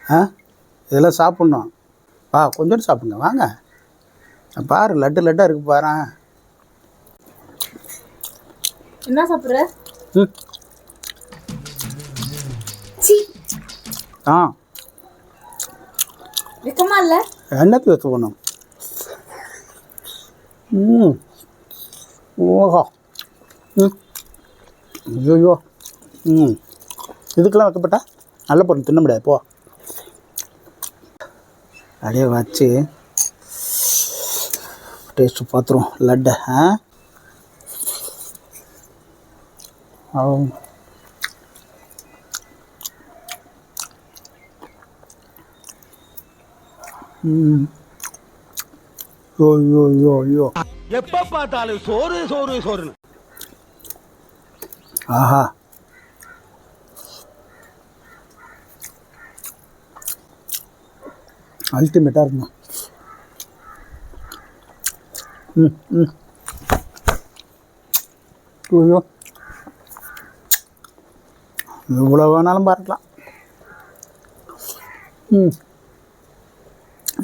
ஆ இதெல்லாம் சாப்பிட்ணும். கொஞ்சோண்டு சாப்பிடுங்க வாங்க. பாரு லட்டு லட்டாக இருக்குது பாரு. என்ன சாப்பிட்ற? வெக்கமா இல்லை? என்னத்துக்கு வைக்க போகணும்? ஓஹோ. ஐயோ. இதுக்கெல்லாம் வைக்கப்பட்டா நல்ல பொருள் தின்ன முடியாது. போ அப்படியே வச்சு டேஸ்ட்டு பார்த்துருவோம் லட்டை. ஐயோ எப்ப பார்த்தாலும் சோறு சோறு சோறுன்னு. ஆஹா. அல்டிமேட்டாக இருக்குமா. ஐயோ இவ்வளோ வேணாலும் பார்க்கலாம்.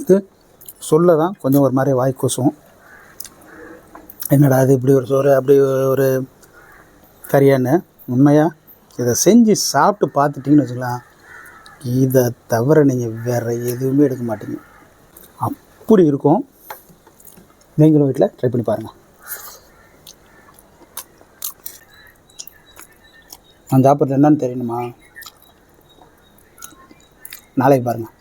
இது சொல்ல தான் கொஞ்சம் ஒரு மாதிரி வாய் கூசும். என்னடா அது இப்படி ஒரு சோறு அப்படி ஒரு கறியான்னு. உண்மையாக இதை செஞ்சு சாப்பிட்டு பார்த்துட்டிங்கன்னு வச்சுக்கலாம், இதை தவிர நீங்கள் வேறு எதுவுமே எடுக்க மாட்டீங்க. அப்படி இருக்கும். நீங்களும் வீட்டில் ட்ரை பண்ணி பாருங்கள். நான் சாப்பிட்றது என்னன்னு தெரியணுமா? நாளைக்கு பாருங்கள்.